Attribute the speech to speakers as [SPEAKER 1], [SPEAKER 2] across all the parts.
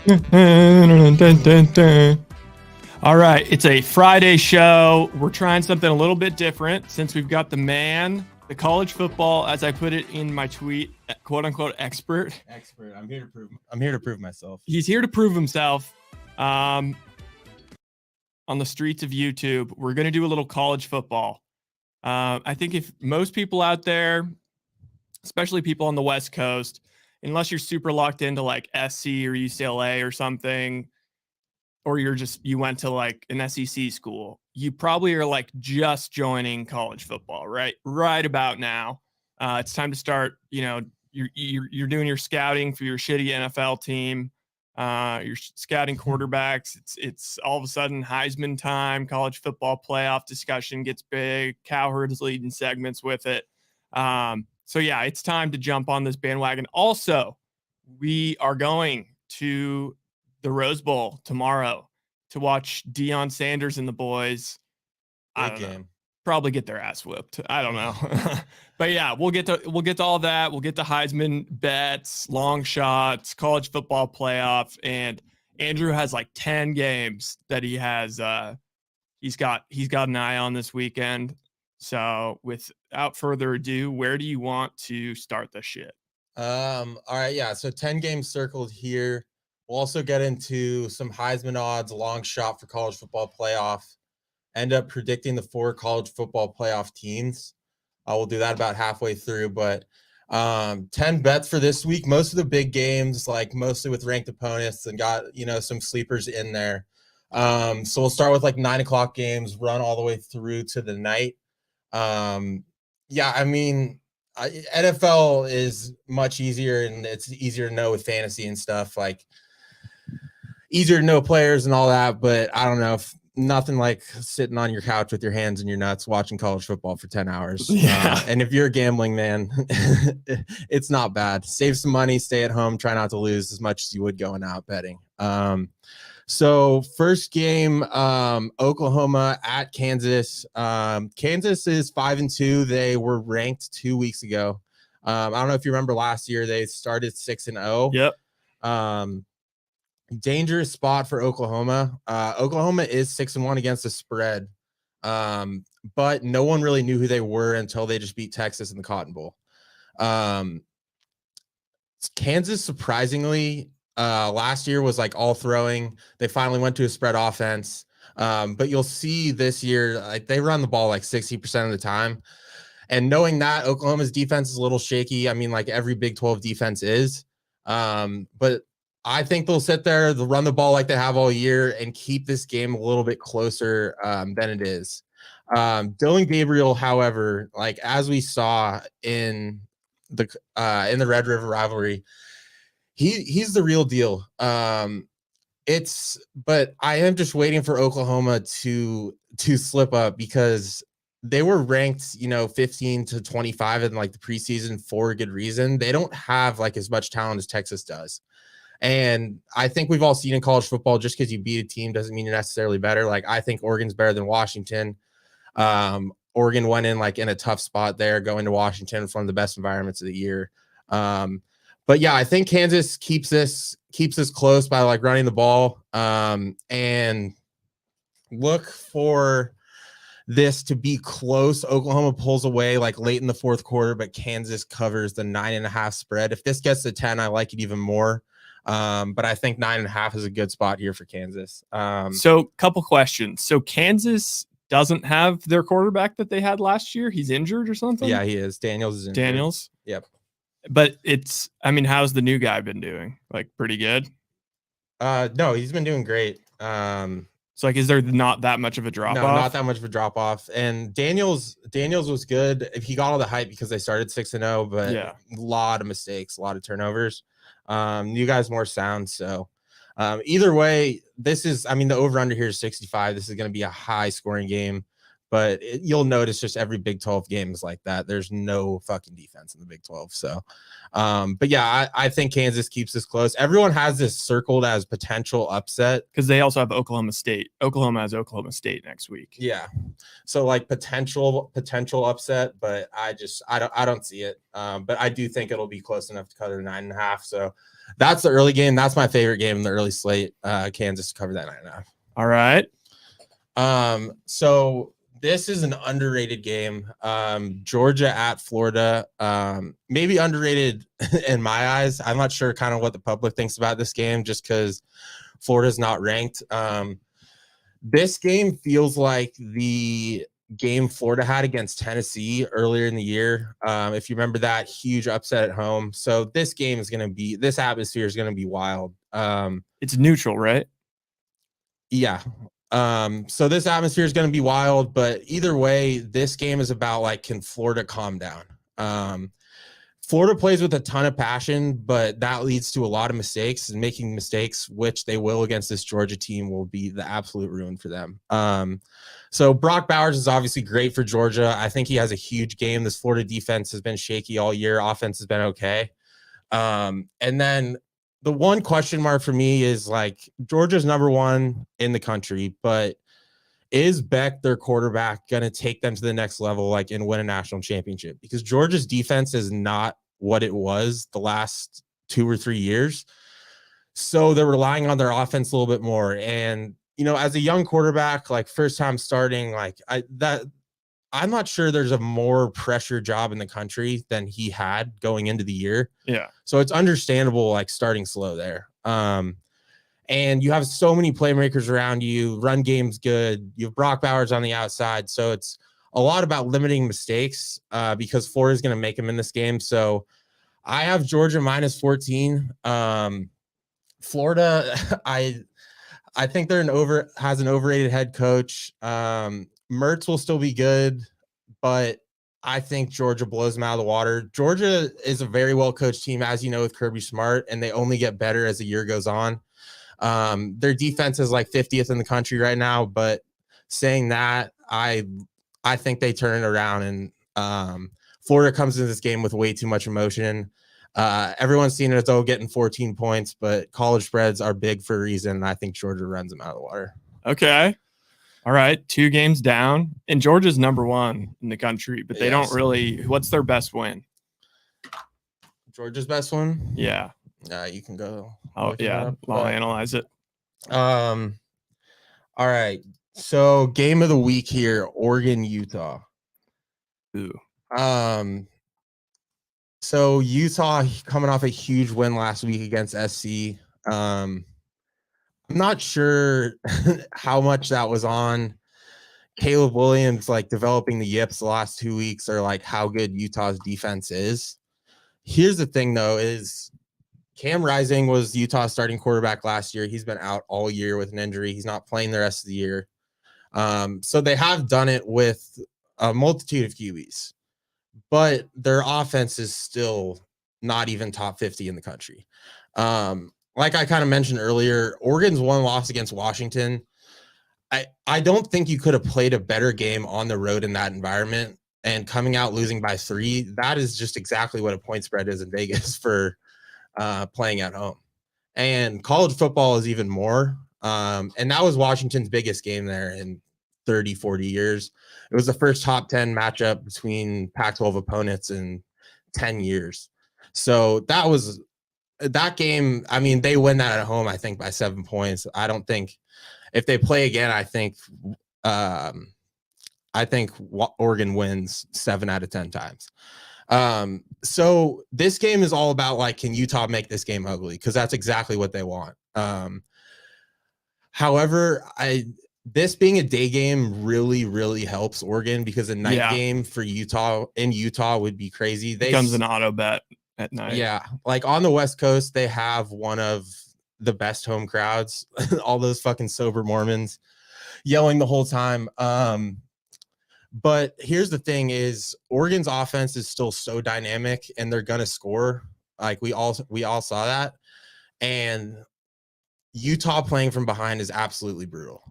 [SPEAKER 1] All right, it's a Friday show. We're trying something a little bit different since we've got the college football, as I put it in my tweet, quote unquote expert.
[SPEAKER 2] I'm here to prove myself.
[SPEAKER 1] He's here to prove himself. On the streets of YouTube, we're going to do a little college football. I think if most people out there, especially people on the West Coast, unless you're super locked into like SC or UCLA or something, or you went to like an SEC school, you probably are like just joining college football, right about now. It's time to start, you're doing your scouting for your shitty NFL team. You're scouting quarterbacks. It's all of a sudden Heisman time. College football playoff discussion gets big. Cowherd's leading segments with it. So yeah, it's time to jump on this bandwagon. Also, we are going to the Rose Bowl tomorrow to watch Deion Sanders and the boys.
[SPEAKER 2] Big game.
[SPEAKER 1] Probably get their ass whipped. I don't know. But yeah, we'll get to all that. We'll get to Heisman bets, long shots, college football playoff, and Andrew has like 10 games that he has he's got an eye on this weekend. So without further ado, where do you want to start the shit?
[SPEAKER 2] All right, yeah. So 10 games circled here. We'll also get into some Heisman odds, long shot for college football playoff. End up predicting the 4 college football playoff teams. We'll do that about halfway through, but 10 bets for this week. Most of the big games, like mostly with ranked opponents, and got some sleepers in there. So we'll start with like 9 o'clock games, run all the way through to the night. Yeah, I mean, NFL is much easier, and it's easier to know with fantasy and stuff, like easier to know players and all that. But I don't know, if nothing like sitting on your couch with your hands in your nuts watching college football for 10 hours.
[SPEAKER 1] Yeah.
[SPEAKER 2] And if you're a gambling man, it's not bad. Save some money, stay at home, try not to lose as much as you would going out betting. So first game, Oklahoma at Kansas. Kansas is 5-2. They were ranked 2 weeks ago. I don't know if you remember last year, they started 6-0.
[SPEAKER 1] Yep.
[SPEAKER 2] Dangerous spot for Oklahoma. Oklahoma is 6-1 against the spread. But no one really knew who they were until they just beat Texas in the Cotton Bowl. Kansas, surprisingly, last year was like all throwing. They finally went to a spread offense. But you'll see this year, like they run the ball like 60% of the time. And knowing that Oklahoma's defense is a little shaky, I mean, like every Big 12 defense is. But I think they'll sit there, they'll run the ball like they have all year and keep this game a little bit closer than it is. Dylan Gabriel, however, like as we saw in the Red River rivalry, he's the real deal. But I am just waiting for Oklahoma to slip up, because they were ranked, 15 to 25 in like the preseason for a good reason. They don't have like as much talent as Texas does. And I think we've all seen in college football, just because you beat a team doesn't mean you're necessarily better. Like I think Oregon's better than Washington. Oregon went in like in a tough spot there, going to Washington, one of the best environments of the year. But yeah, I think Kansas keeps this close by like running the ball, and look for this to be close. Oklahoma pulls away like late in the fourth quarter, but Kansas covers the 9.5 spread. If this gets to 10, I like it even more. But I think 9.5 is a good spot here for Kansas.
[SPEAKER 1] So couple questions. So Kansas doesn't have their quarterback that they had last year. He's injured or something?
[SPEAKER 2] Yeah, he is. Daniels is injured.
[SPEAKER 1] Daniels?
[SPEAKER 2] Yep.
[SPEAKER 1] But how's the new guy been doing? Like pretty good?
[SPEAKER 2] No, he's been doing great.
[SPEAKER 1] So like, is there not that much of a drop off?
[SPEAKER 2] No, not that much of a drop off. And Daniels was good. He got all the hype because they started 6-0, but
[SPEAKER 1] yeah,
[SPEAKER 2] a lot of mistakes, a lot of turnovers. You guys more sound. So either way, the over under here is 65. This is going to be a high scoring game. but you'll notice just every Big 12 game is like that. There's no fucking defense in the Big 12. So, but yeah, I think Kansas keeps this close. Everyone has this circled as potential upset
[SPEAKER 1] because they also have Oklahoma State. Oklahoma has Oklahoma State next week.
[SPEAKER 2] Yeah, so like potential upset, but I don't see it. But I do think it'll be close enough to cover the 9.5. So that's the early game. That's my favorite game in the early slate. Kansas to cover that 9.5.
[SPEAKER 1] All right.
[SPEAKER 2] So this is an underrated game. Georgia at Florida. Maybe underrated in my eyes. I'm not sure kind of what the public thinks about this game just because Florida's not ranked. This game feels like the game Florida had against Tennessee earlier in the year. If you remember that huge upset at home. So this game is going to be, this atmosphere is going to be wild.
[SPEAKER 1] It's neutral, right?
[SPEAKER 2] Yeah. So this atmosphere is going to be wild, but either way, this game is about like, can Florida calm down? Florida plays with a ton of passion, but that leads to a lot of mistakes, and making mistakes, which they will against this Georgia team, will be the absolute ruin for them. So Brock Bowers is obviously great for Georgia. I think he has a huge game. This Florida defense has been shaky all year. Offense has been okay. And then the one question mark for me is like Georgia's number one in the country, but is Beck, their quarterback, going to take them to the next level, like, and win a national championship? Because Georgia's defense is not what it was the last 2 or 3 years. So they're relying on their offense a little bit more. And, you know, as a young quarterback, like first time starting, like I'm not sure there's a more pressure job in the country than he had going into the year.
[SPEAKER 1] Yeah.
[SPEAKER 2] So it's understandable, like starting slow there. And you have so many playmakers around you. Run game's good. You have Brock Bowers on the outside. So it's a lot about limiting mistakes because Florida is going to make them in this game. So I have Georgia minus 14. Florida, I think has an overrated head coach. Mertz will still be good, but I think Georgia blows them out of the water. Georgia is a very well-coached team, as you know, with Kirby Smart, and they only get better as the year goes on. Their defense is like 50th in the country right now, but saying that, I think they turn it around, and Florida comes into this game with way too much emotion. Everyone's seen it as getting 14 points, but college spreads are big for a reason. And I think Georgia runs them out of the water.
[SPEAKER 1] Okay. All right. 2 games down, and Georgia's number one in the country, but they don't really, what's their best win?
[SPEAKER 2] Georgia's best one?
[SPEAKER 1] Yeah.
[SPEAKER 2] You can go.
[SPEAKER 1] Oh yeah. I'll analyze it.
[SPEAKER 2] All right. So game of the week here, Oregon, Utah.
[SPEAKER 1] Ooh.
[SPEAKER 2] So Utah coming off a huge win last week against SC. I'm not sure how much that was on Caleb Williams, like developing the yips the last 2 weeks, or like how good Utah's defense is. Here's the thing though, is Cam Rising was Utah's starting quarterback last year. He's been out all year with an injury. He's not playing the rest of the year. So they have done it with a multitude of QBs, but their offense is still not even top 50 in the country. Like I kind of mentioned earlier, Oregon's one loss against Washington. I don't think you could have played a better game on the road in that environment, and coming out losing by 3. That is just exactly what a point spread is in Vegas for playing at home. And college football is even more. And that was Washington's biggest game there in 30, 40 years. It was the first top 10 matchup between Pac-12 opponents in 10 years. So that game, I mean, they win that at home, I think, by 7 points. I don't think if they play again, I think Oregon wins 7 out of 10 times. So this game is all about, like, can Utah make this game ugly? Because that's exactly what they want. However, this being a day game really, really helps Oregon, because a night game for Utah would be crazy. They
[SPEAKER 1] becomes an auto bet at night.
[SPEAKER 2] Yeah. Like on the West Coast, they have one of the best home crowds, all those fucking sober Mormons yelling the whole time. But here's the thing is Oregon's offense is still so dynamic, and they're going to score. Like we all saw that. And Utah playing from behind is absolutely brutal.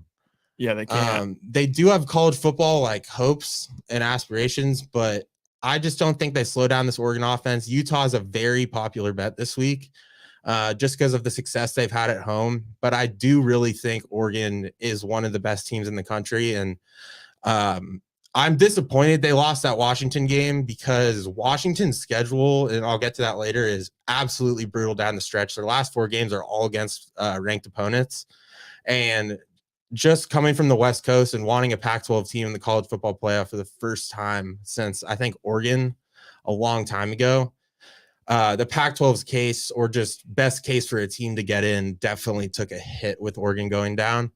[SPEAKER 1] Yeah, they can.
[SPEAKER 2] They do have college football like hopes and aspirations, but I just don't think they slow down this Oregon offense. Utah is a very popular bet this week, just because of the success they've had at home. But I do really think Oregon is one of the best teams in the country, and I'm disappointed they lost that Washington game because Washington's schedule, and I'll get to that later, is absolutely brutal down the stretch. Their last 4 games are all against ranked opponents. And just coming from the West Coast and wanting a Pac-12 team in the college football playoff for the first time since, I think, Oregon a long time ago, the Pac-12's case, or just best case for a team to get in, definitely took a hit with Oregon going down.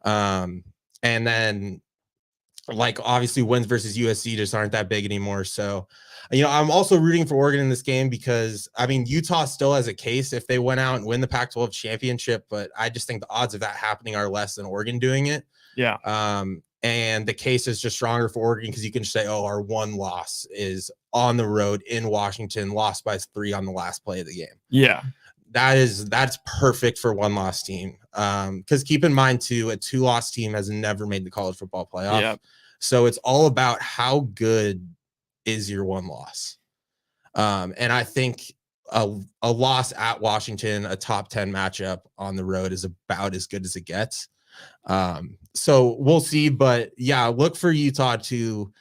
[SPEAKER 2] And then, like, obviously wins versus USC just aren't that big anymore. So, I'm also rooting for Oregon in this game because, I mean, Utah still has a case if they went out and win the Pac-12 championship, but I just think the odds of that happening are less than Oregon doing it.
[SPEAKER 1] Yeah.
[SPEAKER 2] And the case is just stronger for Oregon because you can say, oh, our one loss is on the road in Washington, lost by 3 on the last play of the game.
[SPEAKER 1] Yeah.
[SPEAKER 2] That's perfect for one loss team. Because keep in mind too, a 2-loss team has never made the college football playoff.
[SPEAKER 1] Yeah.
[SPEAKER 2] So it's all about how good is your one loss. And I think a loss at Washington, a top 10 matchup on the road, is about as good as it gets. So we'll see, but yeah, look for Utah to.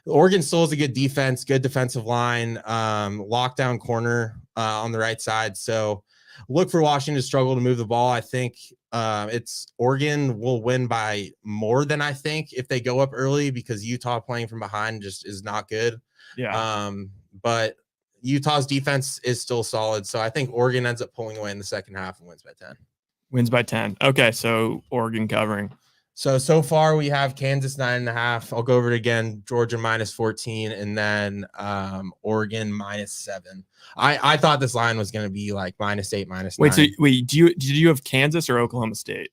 [SPEAKER 2] Oregon still has a good defense, good defensive line, lockdown corner on the right side. So look for Washington to struggle to move the ball. I think it's Oregon will win by more than I think if they go up early, because Utah playing from behind just is not good.
[SPEAKER 1] Yeah.
[SPEAKER 2] But Utah's defense is still solid. So I think Oregon ends up pulling away in the second half and wins by 10.
[SPEAKER 1] Wins by 10. Okay, so Oregon covering.
[SPEAKER 2] So far we have Kansas 9.5. I'll go over it again. Georgia -14, and then Oregon -7. I thought this line was going to be like -8, -9.
[SPEAKER 1] Wait, did you have Kansas or Oklahoma State?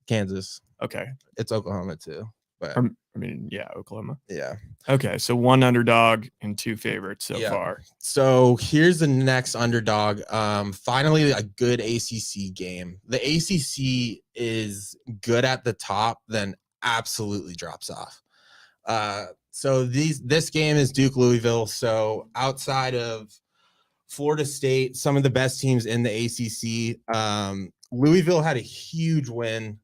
[SPEAKER 2] Kansas.
[SPEAKER 1] Okay,
[SPEAKER 2] it's Oklahoma too. But
[SPEAKER 1] I mean, yeah, Oklahoma.
[SPEAKER 2] Yeah.
[SPEAKER 1] Okay, so 1 underdog and 2 favorites so far.
[SPEAKER 2] So here's the next underdog. Finally, a good ACC game. The ACC is good at the top, then absolutely drops off. So this game is Duke Louisville. So outside of Florida State, some of the best teams in the ACC, Louisville had a huge win.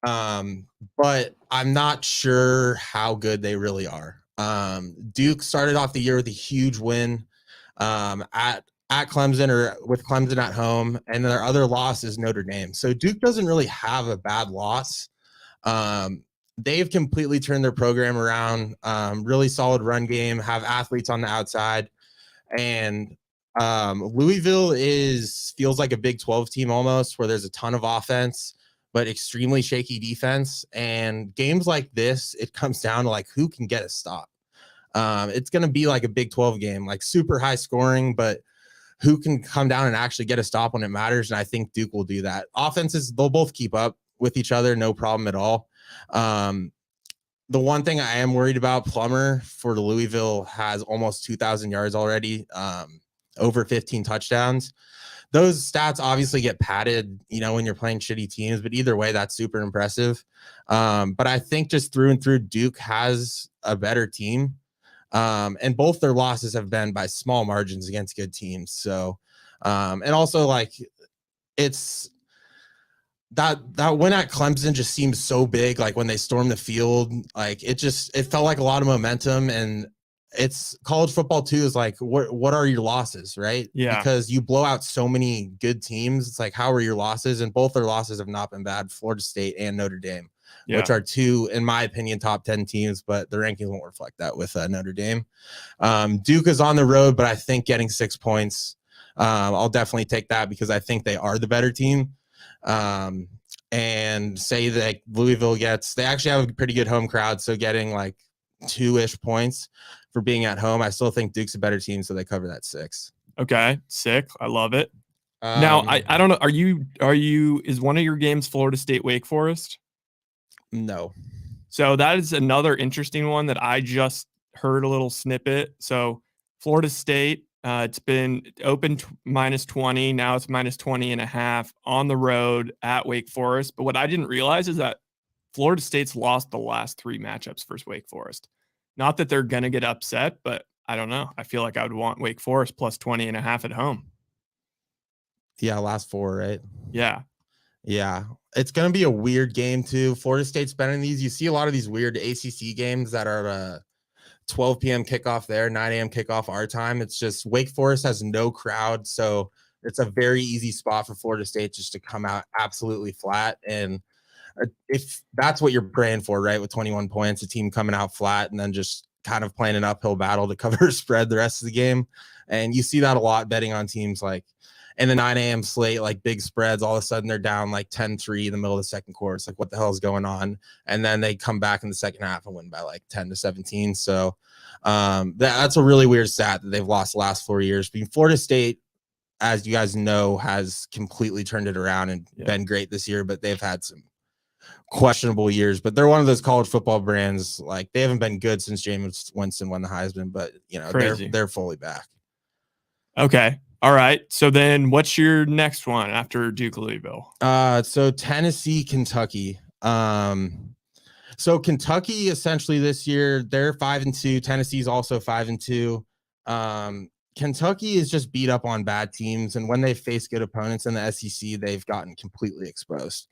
[SPEAKER 2] But I'm not sure how good they really are. Duke started off the year with a huge win at Clemson, or with Clemson at home, and their other loss is Notre Dame. So Duke doesn't really have a bad loss. They've completely turned their program around. Really solid run game, have athletes on the outside, and Louisville feels like a Big 12 team almost, where there's a ton of offense but extremely shaky defense. And games like this, it comes down to like who can get a stop. It's going to be like a Big 12 game, like super high scoring, but who can come down and actually get a stop when it matters. And I think Duke will do that. Offenses, they'll both keep up with each other, no problem at all. The one thing I am worried about, Plummer for Louisville has almost 2,000 yards already, over 15 touchdowns. Those stats obviously get padded, when you're playing shitty teams, but either way, that's super impressive. But I think just through and through, Duke has a better team. And both their losses have been by small margins against good teams. So, and also like it's that win at Clemson just seems so big. Like when they stormed the field, like it felt like a lot of momentum. And it's college football too, is like, what are your losses, right?
[SPEAKER 1] Yeah.
[SPEAKER 2] Because you blow out so many good teams. It's like, how are your losses? And both their losses have not been bad, Florida State and Notre Dame, which are 2, in my opinion, top 10 teams, but the rankings won't reflect that with Notre Dame. Duke is on the road, but I think getting 6 points, I'll definitely take that because I think they are the better team. And say that Louisville they actually have a pretty good home crowd. So getting like 2-ish points for being at home, I still think Duke's a better team, so they cover that 6.
[SPEAKER 1] Okay, sick. I love it. Now, I don't know. Is one of your games Florida State Wake Forest?
[SPEAKER 2] No.
[SPEAKER 1] So that is another interesting one that I just heard a little snippet. So Florida State, it's been open -20. Now it's -20.5 on the road at Wake Forest. But what I didn't realize is that Florida State's lost the last 3 matchups versus Wake Forest. Not that they're going to get upset, but I don't know. I feel like I would want Wake Forest plus 20.5 at home.
[SPEAKER 2] Yeah, last 4, right?
[SPEAKER 1] Yeah.
[SPEAKER 2] Yeah. It's going to be a weird game too. Florida State's been in these. You see a lot of these weird ACC games that are 12 p.m. kickoff there, 9 a.m. kickoff our time. It's just Wake Forest has no crowd, so it's a very easy spot for Florida State just to come out absolutely flat. And if that's what you're praying for, right, with 21 points, a team coming out flat and then just kind of playing an uphill battle to cover a spread the rest of the game. And you see that a lot betting on teams like in the 9 a.m. slate, like big spreads. All of a sudden they're down like 10-3 in the middle of the second quarter. It's like, what the hell is going on? And then they come back in the second half and win by like 10-17. So that's a really weird stat that they've lost the last 4 years. But Florida State, as you guys know, has completely turned it around and been great this year, but they've had some questionable years. But they're one of those college football brands. Like, they haven't been good since Jameis Winston won the Heisman, but you know, they're fully back.
[SPEAKER 1] Okay. All right. So then what's your next one after Duke Louisville?
[SPEAKER 2] So Tennessee, Kentucky. So Kentucky essentially this year, they're 5-2. Tennessee's also 5-2. Kentucky is just beat up on bad teams, and when they face good opponents in the SEC, they've gotten completely exposed.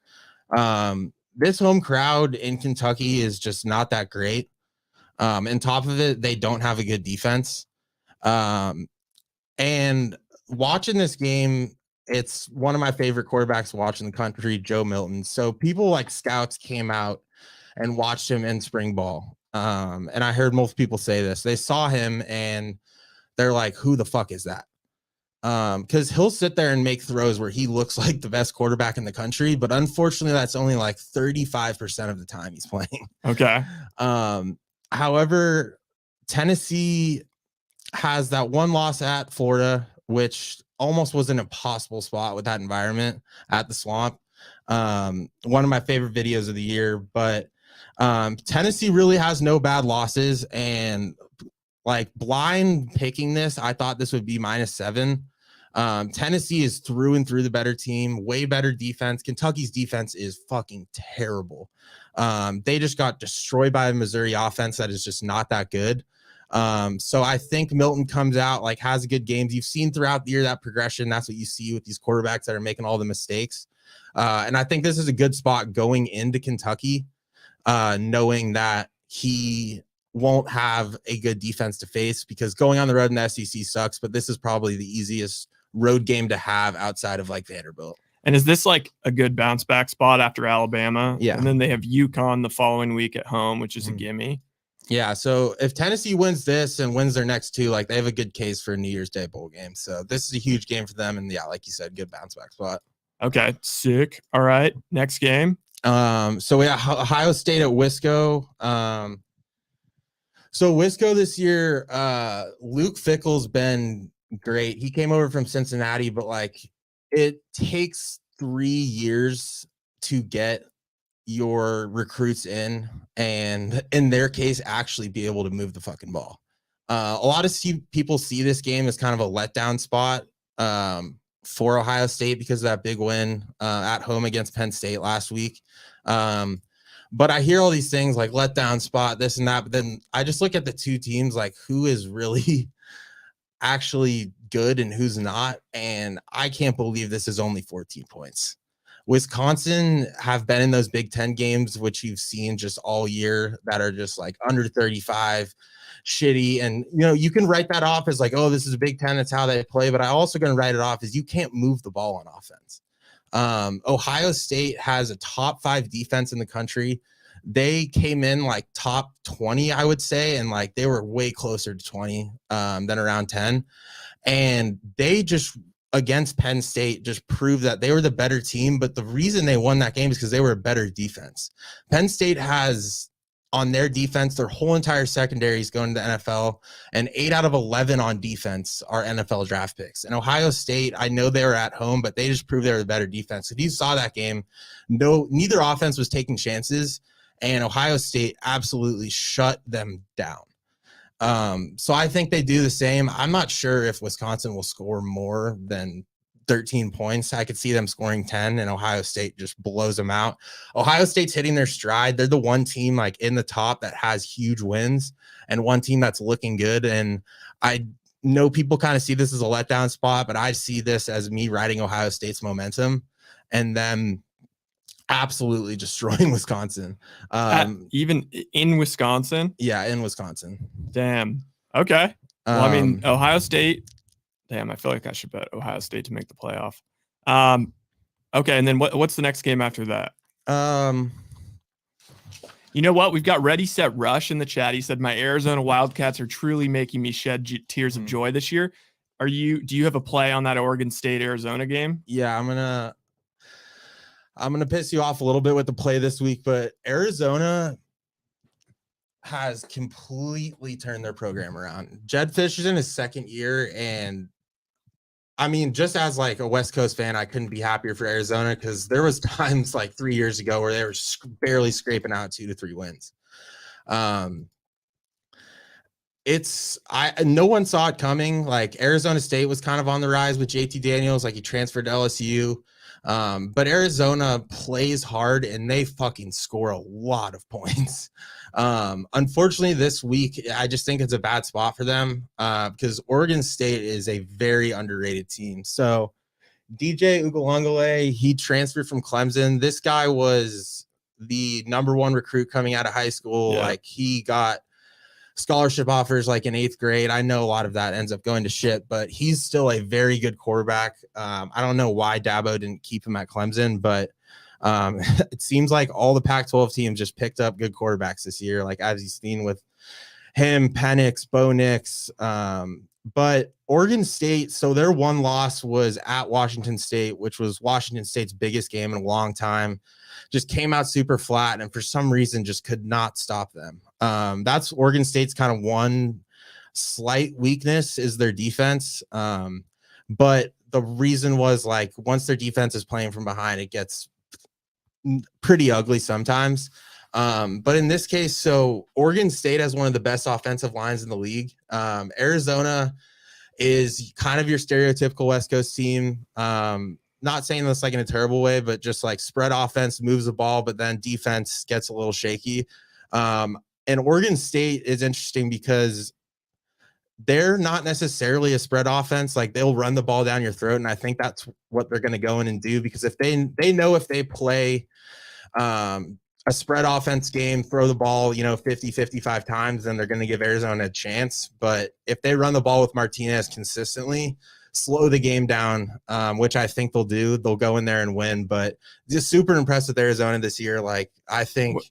[SPEAKER 2] This home crowd in Kentucky is just not that great. And top of it, they don't have a good defense. And watching this game, it's one of my favorite quarterbacks to watch in the country, Joe Milton. So people like scouts came out and watched him in spring ball. And I heard most people say this. They saw him and they're like, who the fuck is that? Because he'll sit there and make throws where he looks like the best quarterback in the country. But unfortunately, that's only like 35% of the time he's playing.
[SPEAKER 1] Okay.
[SPEAKER 2] However, Tennessee has that one loss at Florida, which almost was an impossible spot with that environment at the Swamp. One of my favorite videos of the year, but Tennessee really has no bad losses, and like blind picking this, I thought this would be -7. Tennessee is through and through the better team, way better defense. Kentucky's defense is fucking terrible. They just got destroyed by a Missouri offense that is just not that good. So I think Milton comes out, like, has good games. You've seen throughout the year that progression. That's what you see with these quarterbacks that are making all the mistakes. And I think this is a good spot going into Kentucky, knowing that he won't have a good defense to face, because going on the road in the SEC sucks, but this is probably the easiest road game to have outside of like Vanderbilt.
[SPEAKER 1] And is this like a good bounce back spot after Alabama?
[SPEAKER 2] Yeah.
[SPEAKER 1] And then they have UConn the following week at home, which is a gimme.
[SPEAKER 2] Yeah. So if Tennessee wins this and wins their next 2, like, they have a good case for a New Year's Day bowl game. So this is a huge game for them. And yeah, like you said, good bounce back spot.
[SPEAKER 1] Okay. Sick. All right. Next game.
[SPEAKER 2] So yeah, Ohio State at Wisco. So Wisco this year, Luke Fickell's been great. He came over from Cincinnati, but like, it takes 3 years to get your recruits in, and in their case, actually be able to move the fucking ball. A lot of people see this game as kind of a letdown spot for Ohio State because of that big win at home against Penn State last week. But I hear all these things like letdown spot, this and that. But then I just look at the two teams, like, who is really actually good and who's not. And I can't believe this is only 14 points. Wisconsin have been in those Big Ten games, which you've seen just all year, that are just like under 35, shitty. And, you know, you can write that off as like, oh, this is a Big Ten, that's how they play. But I also going to write it off as you can't move the ball on offense. Ohio State has a top 5 defense in the country. They came in like top 20, I would say, and like they were way closer to 20 than around 10. And they just, against Penn State, just proved that they were the better team. But the reason they won that game is because they were a better defense. Penn State has on their defense, their whole entire secondary is going to the NFL, and 8 out of 11 on defense are NFL draft picks. And Ohio State, I know they were at home, but they just proved they were the better defense. If you saw that game, neither offense was taking chances, and Ohio State absolutely shut them down. So I think they do the same. I'm not sure if Wisconsin will score more than 13 points. I could see them scoring 10, and Ohio State just blows them out. Ohio State's hitting their stride. They're the one team like in the top that has huge wins and one team that's looking good. And I know people kind of see this as a letdown spot, but I see this as me riding Ohio State's momentum and then absolutely destroying Wisconsin.
[SPEAKER 1] Even in Wisconsin?
[SPEAKER 2] Yeah, in Wisconsin.
[SPEAKER 1] Damn. Okay. Well, I mean, Ohio State. Damn, I feel like I should bet Ohio State to make the playoff. Okay, and then what's the next game after that? You know what? We've got Ready, Set, Rush in the chat. He said, my Arizona Wildcats are truly making me shed tears of joy this year. Do you have a play on that Oregon State Arizona game?
[SPEAKER 2] Yeah, I'm gonna piss you off a little bit with the play this week, but Arizona has completely turned their program around. Jed Fish is in his second year, and I mean, just as like a West Coast fan, I couldn't be happier for Arizona because there was times like 3 years ago where they were barely scraping out 2 to 3 wins. No one saw it coming. Like Arizona State was kind of on the rise with JT Daniels, like he transferred to LSU. But Arizona plays hard and they fucking score a lot of points. Unfortunately, this week, I just think it's a bad spot for them because Oregon State is a very underrated team. So DJ Ugalungale, he transferred from Clemson. This guy was the #1 recruit coming out of high school. Yeah. Like he got scholarship offers like in 8th grade. I know a lot of that ends up going to shit, but he's still a very good quarterback. I don't know why Dabo didn't keep him at Clemson, but it seems like all the Pac-12 teams just picked up good quarterbacks this year, like as you've seen with him, Penix, Bo Nix. But Oregon State, so their one loss was at Washington State, which was Washington State's biggest game in a long time. Just came out super flat and for some reason just could not stop them. That's Oregon State's kind of one slight weakness is their defense. But the reason was like once their defense is playing from behind, it gets pretty ugly sometimes. But in this case, so Oregon State has one of the best offensive lines in the league. Arizona is kind of your stereotypical West Coast team. Not saying this like in a terrible way, but just like spread offense moves the ball, but then defense gets a little shaky. And Oregon State is interesting because they're not necessarily a spread offense. Like they'll run the ball down your throat. And I think that's what they're going to go in and do, because if they know if they play a spread offense game, throw the ball, 50, 55 times, then they're going to give Arizona a chance. But if they run the ball with Martinez consistently, slow the game down, which I think they'll do. They'll go in there and win. But just super impressed with Arizona this year. Like I think.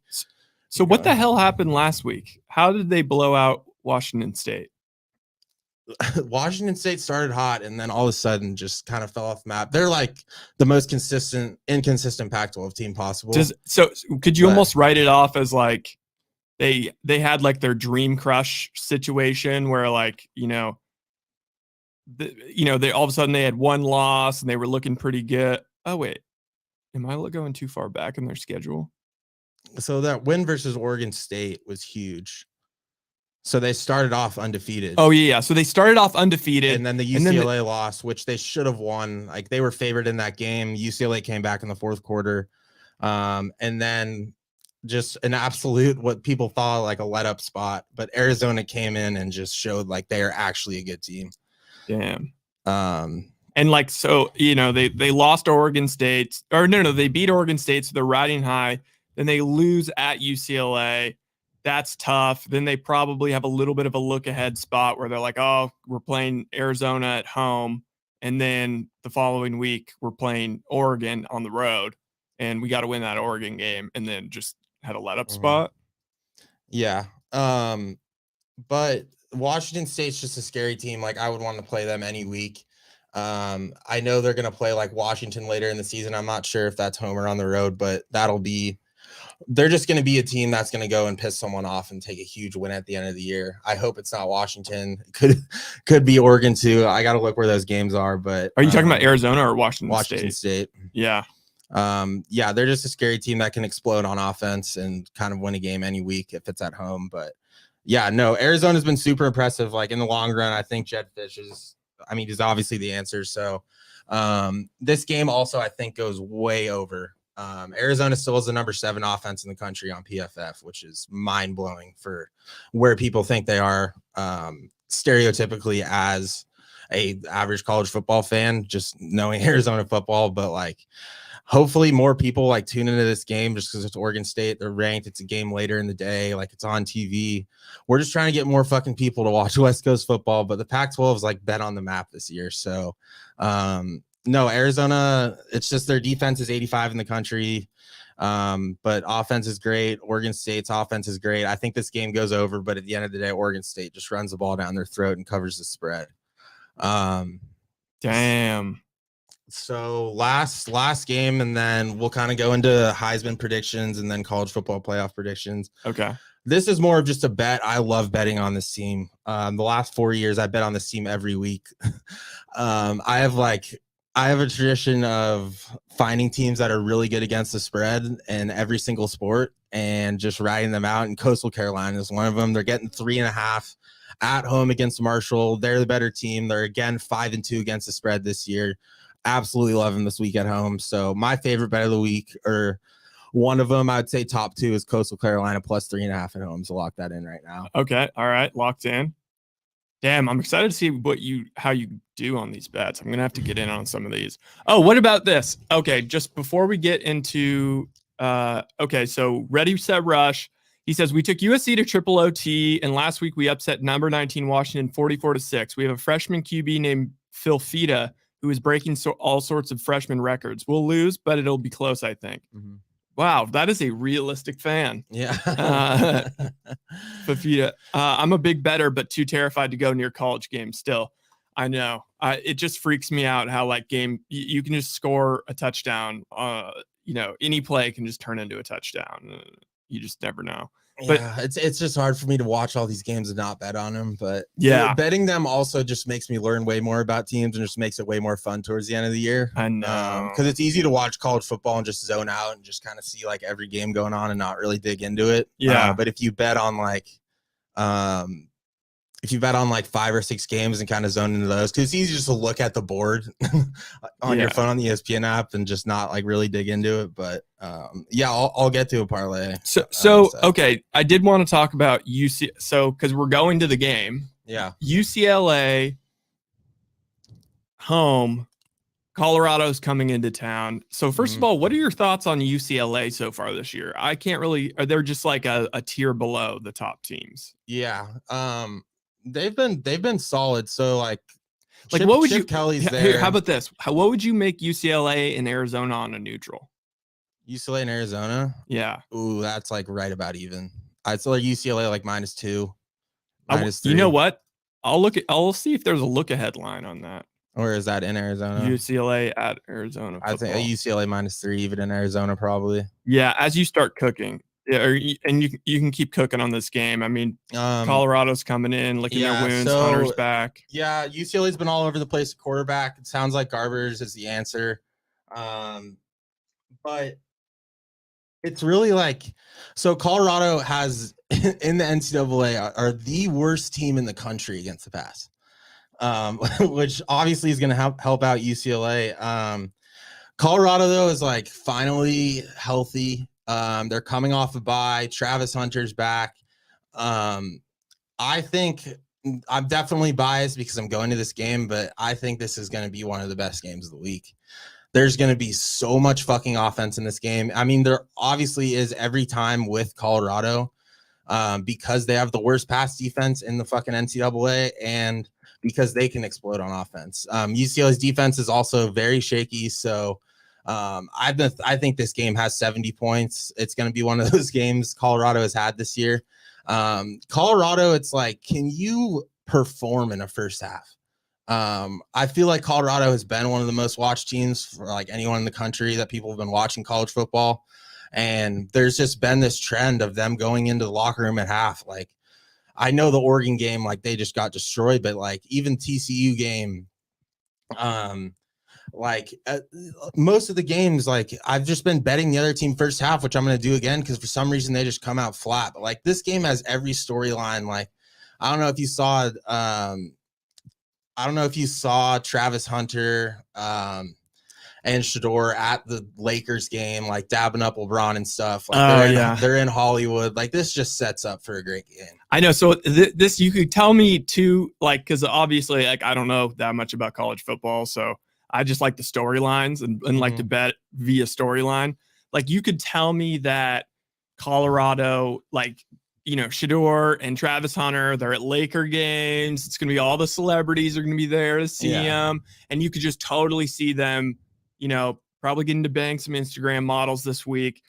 [SPEAKER 1] So what the hell happened last week? How did they blow out Washington State?
[SPEAKER 2] Washington State started hot and then all of a sudden just kind of fell off the map. They're like the most inconsistent Pac-12 team possible.
[SPEAKER 1] So could you almost write it off as like they had like their dream crush situation where like, they all of a sudden they had one loss and they were looking pretty good. Oh, wait. Am I going too far back in their schedule?
[SPEAKER 2] So that win versus Oregon State was huge. So they started off undefeated.
[SPEAKER 1] Oh, yeah. So they started off undefeated.
[SPEAKER 2] And then the UCLA loss, which they should have won. Like they were favored in that game. UCLA came back in the 4th quarter. And then just an absolute, what people thought like a let up spot. But Arizona came in and just showed like they are actually a good team.
[SPEAKER 1] Damn. And like, so, they lost to Oregon State. Or no, they beat Oregon State. So they're riding high. Then they lose at UCLA. That's tough. Then they probably have a little bit of a look ahead spot where they're like, oh, we're playing Arizona at home. And then the following week, we're playing Oregon on the road. And we got to win that Oregon game. And then just had a let up spot.
[SPEAKER 2] Yeah. But Washington State's just a scary team. Like I would want to play them any week. I know they're going to play like Washington later in the season. I'm not sure if that's home or on the road, but they're just going to be a team that's going to go and piss someone off and take a huge win at the end of the year. I hope it's not Washington. It could be Oregon too. I got to look where those games are. But
[SPEAKER 1] are you talking about Arizona or Washington
[SPEAKER 2] State?
[SPEAKER 1] Yeah.
[SPEAKER 2] Yeah, they're just a scary team that can explode on offense and kind of win a game any week if it's at home. But yeah, no, Arizona's been super impressive. Like in the long run, I think Jed Fish he's obviously the answer. So This game also, I think, goes way over. Arizona still is the number 7 offense in the country on PFF, which is mind blowing for where people think they are stereotypically as a average college football fan, just knowing Arizona football. But like, hopefully more people like tune into this game just because it's Oregon State. They're ranked. It's a game later in the day. Like, it's on TV. We're just trying to get more fucking people to watch West Coast football. But the Pac-12 is like bet on the map this year. So no, Arizona, it's just their defense is 85 in the country. But offense is great. Oregon State's offense is great. I think this game goes over, but at the end of the day, Oregon State just runs the ball down their throat and covers the spread.
[SPEAKER 1] Damn.
[SPEAKER 2] So last game, and then we'll kind of go into Heisman predictions and then college football playoff predictions.
[SPEAKER 1] Okay.
[SPEAKER 2] This is more of just a bet. I love betting on this team. The last 4 years, I bet on this team every week. I have a tradition of finding teams that are really good against the spread in every single sport and just riding them out. And Coastal Carolina is one of them. They're getting 3.5 at home against Marshall. They're the better team. They're again 5-2 against the spread this year. Absolutely love them this week at home. So my favorite bet of the week, or one of them, I'd say top 2, is Coastal Carolina plus 3.5 at home. So lock that in right now.
[SPEAKER 1] Okay. All right. Locked in. Damn, I'm excited to see how you do on these bets. I'm gonna have to get in on some of these. Oh, what about this? Okay, just before we get into okay, so Ready Set Rush. He says we took USC to triple OT, and last week we upset number 19 Washington 44-6. We have a freshman QB named Phil Fita who is breaking all sorts of freshman records. We'll lose, but it'll be close, I think. Mm-hmm. Wow, that is a realistic fan.
[SPEAKER 2] Yeah.
[SPEAKER 1] Fafita. I'm a big bettor, but too terrified to go near college games still. I know. It just freaks me out how like you can just score a touchdown. Any play can just turn into a touchdown. You just never know.
[SPEAKER 2] Yeah, but it's just hard for me to watch all these games and not bet on them. But
[SPEAKER 1] yeah,
[SPEAKER 2] betting them also just makes me learn way more about teams and just makes it way more fun towards the end of the year.
[SPEAKER 1] I know,
[SPEAKER 2] because it's easy to watch college football and just zone out and just kind of see like every game going on and not really dig into it.
[SPEAKER 1] Yeah,
[SPEAKER 2] but if you bet on like 5 or 6 games and kind of zone into those, because it's easy just to look at the board on your phone on the ESPN app and just not like really dig into it. But I'll get to a parlay.
[SPEAKER 1] So okay, I did want to talk about UC. So because we're going to the game, UCLA home, Colorado's coming into town. So first of all, what are your thoughts on UCLA so far this year? I can't really. Are they just like a tier below the top teams?
[SPEAKER 2] Yeah. They've been solid. So like
[SPEAKER 1] what would
[SPEAKER 2] Chip Kelly's there.
[SPEAKER 1] Here, how about this? What would you make UCLA and Arizona on a neutral?
[SPEAKER 2] UCLA and Arizona?
[SPEAKER 1] Yeah.
[SPEAKER 2] Ooh, that's like right about even. I'd say like UCLA like -2, -3.
[SPEAKER 1] You know what? I'll see if there's a look ahead line on that.
[SPEAKER 2] Or is that in Arizona?
[SPEAKER 1] UCLA at Arizona football.
[SPEAKER 2] I think UCLA -3 even in Arizona probably.
[SPEAKER 1] Yeah, as you start cooking. Yeah, and you can keep cooking on this game. I mean, Colorado's coming in, licking their wounds. Hunter's back.
[SPEAKER 2] Yeah, UCLA's been all over the place at quarterback. It sounds like Garbers is the answer. But it's really like, so Colorado has in the NCAA are the worst team in the country against the pass, which obviously is going to help out UCLA. Colorado though is like finally healthy. They're coming off a bye. Travis Hunter's back. I think I'm definitely biased because I'm going to this game, but I think this is going to be one of the best games of the week. There's going to be so much fucking offense in this game. I mean, there obviously is every time with Colorado because they have the worst pass defense in the fucking NCAA and because they can explode on offense. UCLA's defense is also very shaky. So I think this game has 70 points. It's going to be one of those games Colorado has had this year. Colorado, it's like, can you perform in a first half? I feel like Colorado has been one of the most watched teams for like anyone in the country that people have been watching college football. And there's just been this trend of them going into the locker room at half. Like, I know the Oregon game, like they just got destroyed, but like even TCU game, most of the games, like I've just been betting the other team first half, which I'm going to do again because for some reason they just come out flat. But like this game has every storyline. Like I don't know if you saw I don't know if you saw Travis Hunter and Shador at the Lakers game, like dabbing up LeBron and stuff. Like they're in Hollywood. Like this just sets up for a great game.
[SPEAKER 1] I know. So this, you could tell me too, like, because obviously, like, I don't know that much about college football, so I just like the storylines and like to bet via storyline. Like, you could tell me that Colorado, like, you know, Shador and Travis Hunter, they're at Laker games. It's gonna be all the celebrities are gonna be there to see them, and you could just totally see them, you know, probably getting to bang some Instagram models this week.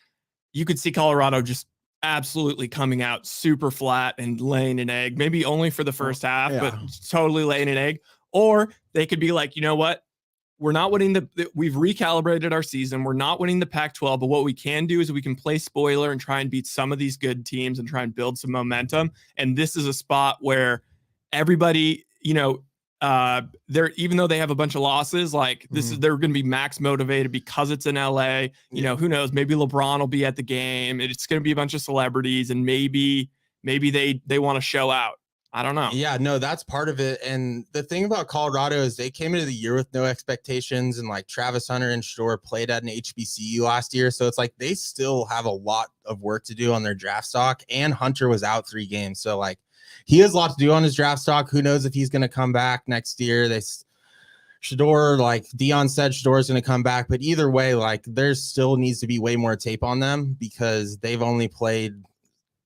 [SPEAKER 1] You could see Colorado just absolutely coming out super flat and laying an egg, maybe only for the first half, but totally laying an egg. Or they could be like, you know what? We're not winning we've recalibrated our season. We're not winning the Pac-12, but what we can do is we can play spoiler and try and beat some of these good teams and try and build some momentum. And this is a spot where everybody, you know, they're, even though they have a bunch of losses, like this is, they're going to be max motivated because it's in LA. You know, who knows? Maybe LeBron will be at the game. It's going to be a bunch of celebrities, and maybe they want to show out. I don't know.
[SPEAKER 2] Yeah, no, that's part of it. And the thing about Colorado is they came into the year with no expectations, and like Travis Hunter and Shador played at an HBCU last year. So it's like they still have a lot of work to do on their draft stock, and Hunter was out 3 games. So like he has a lot to do on his draft stock. Who knows if he's going to come back next year? Shador, like Dion said, Shador is going to come back. But either way, like there still needs to be way more tape on them because they've only played.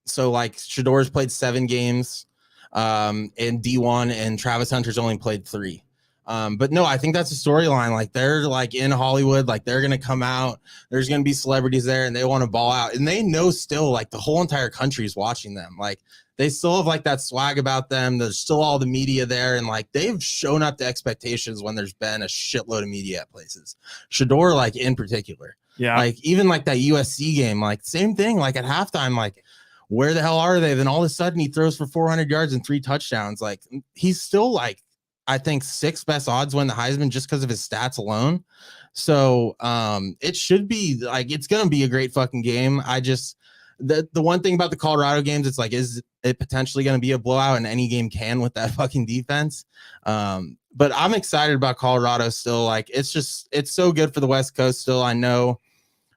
[SPEAKER 2] So like Shador's played 7 games in D1, and Travis Hunter's only played 3. But no, I think that's a storyline. Like they're like in Hollywood, like they're going to come out. There's going to be celebrities there, and they want to ball out. And they know still like the whole entire country is watching them. Like they still have like that swag about them. There's still all the media there, and like they've shown up to expectations when there's been a shitload of media at places. Shador, like in particular, like even like that USC game, like same thing. Like at halftime, like where the hell are they? Then all of a sudden he throws for 400 yards and 3 touchdowns. Like he's still like, I think 6th best odds win the Heisman just because of his stats alone. So it should be like, it's going to be a great fucking game. I just, the one thing about the Colorado games, it's like, is it potentially going to be a blowout? And any game can with that fucking defense. But I'm excited about Colorado still. Like, it's just, it's so good for the West Coast still. I know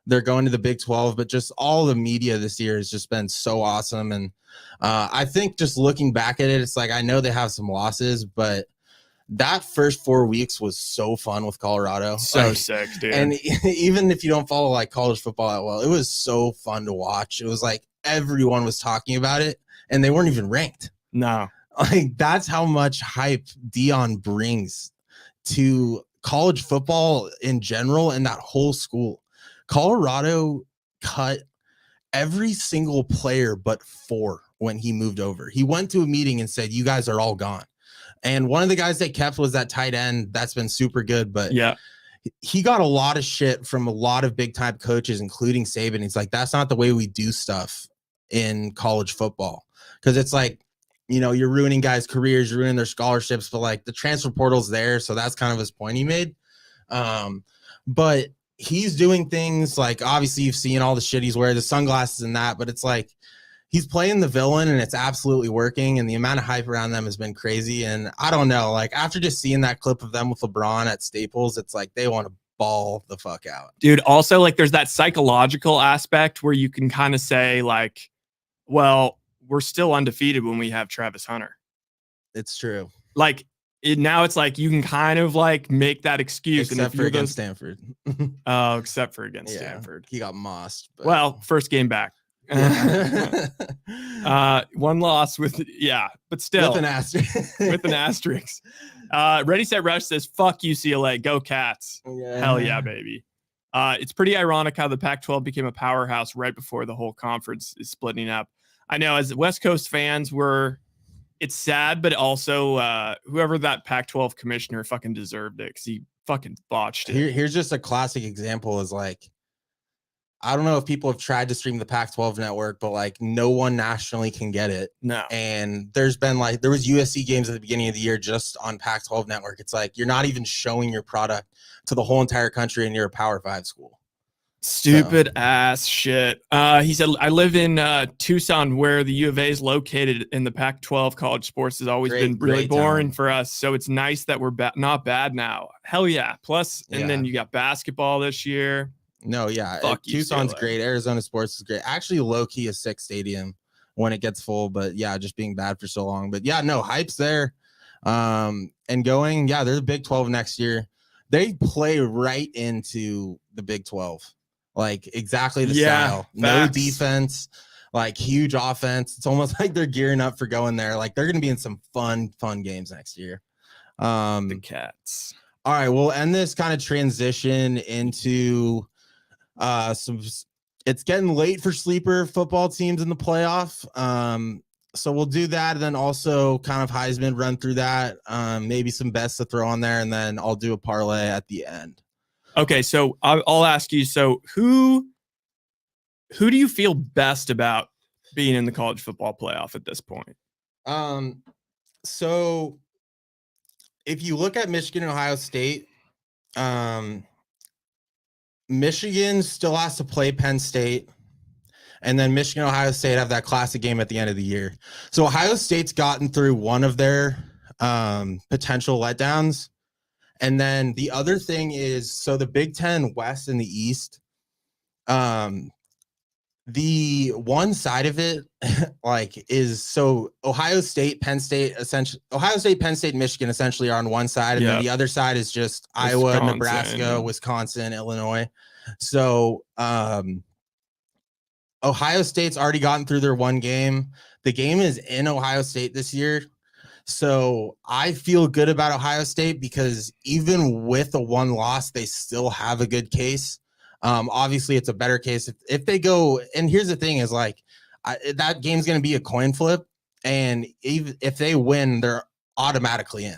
[SPEAKER 2] they're going to the Big 12, but just all the media this year has just been so awesome. And I think just looking back at it, it's like, I know they have some losses, but that first 4 weeks was so fun with Colorado.
[SPEAKER 1] So like, sick, dude.
[SPEAKER 2] And even if you don't follow like college football that well, it was so fun to watch. It was like everyone was talking about it, and they weren't even ranked.
[SPEAKER 1] No.
[SPEAKER 2] Like that's how much hype Dion brings to college football in general and that whole school. Colorado cut every single player but 4 when he moved over. He went to a meeting and said, "You guys are all gone." And one of the guys they kept was that tight end. That's been super good. But he got a lot of shit from a lot of big time coaches, including Saban. He's like, that's not the way we do stuff in college football. Because it's like, you know, you're ruining guys' careers, you're ruining their scholarships, but like the transfer portal's there. So that's kind of his point he made. But he's doing things like, obviously you've seen all the shit he's wearing, the sunglasses and that, but it's like, he's playing the villain and it's absolutely working. And the amount of hype around them has been crazy. And I don't know, like after just seeing that clip of them with LeBron at Staples, it's like they want to ball the fuck out.
[SPEAKER 1] Dude, also like there's that psychological aspect where you can kind of say like, well, we're still undefeated when we have Travis Hunter.
[SPEAKER 2] It's true.
[SPEAKER 1] Like now it's like you can kind of like make that excuse.
[SPEAKER 2] Except for against Stanford.
[SPEAKER 1] Oh, except for against Stanford.
[SPEAKER 2] He got mossed.
[SPEAKER 1] But... Well, first game back. One loss with but still
[SPEAKER 2] with an asterisk.
[SPEAKER 1] Ready Set Rush says fuck UCLA, go Cats. Hell yeah, baby. It's pretty ironic how the Pac-12 became a powerhouse right before the whole conference is splitting up. I know as West Coast fans it's sad, but also whoever that Pac-12 commissioner fucking deserved it because he fucking botched it.
[SPEAKER 2] Here's just a classic example is like, I don't know if people have tried to stream the Pac-12 network, but like no one nationally can get it.
[SPEAKER 1] No.
[SPEAKER 2] And there was USC games at the beginning of the year just on Pac-12 network. It's like, you're not even showing your product to the whole entire country and you're a Power 5 school.
[SPEAKER 1] Stupid ass shit. He said, I live in Tucson, where the U of A is located, in the Pac-12. College sports has always been really boring for us. So it's nice that we're not bad now. Hell yeah. Plus, and then you got basketball this year.
[SPEAKER 2] No, yeah.
[SPEAKER 1] Fuck
[SPEAKER 2] Tucson's great. Arizona sports is great. Actually, low-key a sick stadium when it gets full. But yeah, just being bad for so long. But yeah, no, hype's there. And going, yeah, they're the Big 12 next year. They play right into the Big 12. Like exactly the style.
[SPEAKER 1] Facts.
[SPEAKER 2] No defense, like huge offense. It's almost like they're gearing up for going there. Like they're going to be in some fun games next year.
[SPEAKER 1] The Cats.
[SPEAKER 2] All right, we'll end this kind of transition into some. It's getting late for sleeper football teams in the playoff. So we'll do that, and then also kind of Heisman, run through that. Maybe some bets to throw on there, and then I'll do a parlay at the end.
[SPEAKER 1] Okay, so I'll ask you. So who do you feel best about being in the college football playoff at this point?
[SPEAKER 2] So if you look at Michigan and Ohio State, Michigan still has to play Penn State, and then Michigan and Ohio State have that classic game at the end of the year. So Ohio State's gotten through one of their potential letdowns. And then the other thing is, so the Big Ten West and the East, the one side of it, like, is so Ohio State, Penn State, essentially Ohio State, Penn State, Michigan essentially are on one side, and then the other side is just Iowa, Nebraska, Wisconsin, Illinois. So Ohio State's already gotten through their one game. The game is in Ohio State this year. So I feel good about Ohio State because even with a one loss, they still have a good case. Obviously, it's a better case if they go. And here's the thing: is like that game's going to be a coin flip, and even if they win, they're automatically in.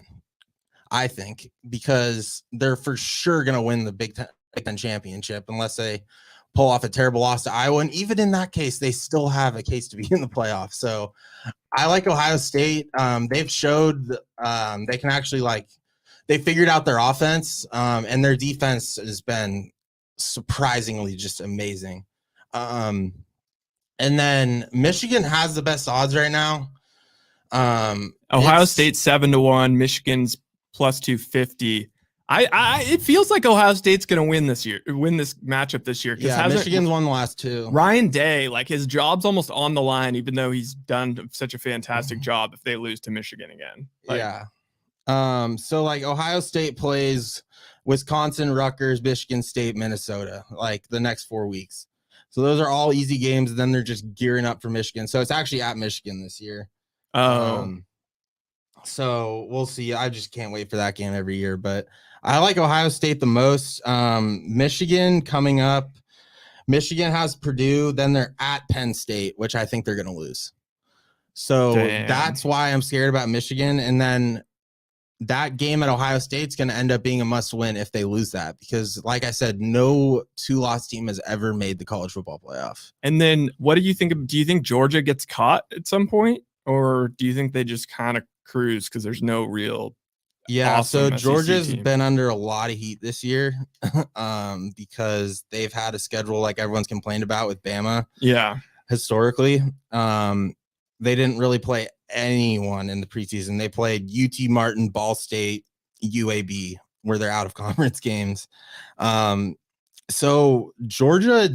[SPEAKER 2] I think because they're for sure going to win the Big Ten championship unless they pull off a terrible loss to Iowa. And even in that case, they still have a case to be in the playoffs. So I like Ohio State. They've showed they can actually they figured out their offense, and their defense has been surprisingly just amazing. And then Michigan has the best odds right now.
[SPEAKER 1] Ohio State's 7-1, Michigan's plus 250. It feels like Ohio State's going to win this matchup this year.
[SPEAKER 2] Yeah, Michigan's won the last two.
[SPEAKER 1] Ryan Day, like, his job's almost on the line, even though he's done such a fantastic job if they lose to Michigan again.
[SPEAKER 2] So like Ohio State plays Wisconsin, Rutgers, Michigan State, Minnesota, like the next 4 weeks. So those are all easy games. And then they're just gearing up for Michigan. So it's actually at Michigan this year. So we'll see. I just can't wait for that game every year, but I like Ohio State the most. Michigan coming up. Michigan has Purdue. Then they're at Penn State, which I think they're going to lose. So that's why I'm scared about Michigan. And then that game at Ohio State's going to end up being a must win if they lose that, because like I said, no 2-loss team has ever made the college football playoff.
[SPEAKER 1] And then what do you think do you think Georgia gets caught at some point, or do you think they just kind of cruise because there's no real
[SPEAKER 2] so Georgia's been under a lot of heat this year because they've had a schedule like everyone's complained about with Bama. Historically, they didn't really play anyone in the preseason. They played UT Martin, Ball State, UAB, where they're out of conference games. So Georgia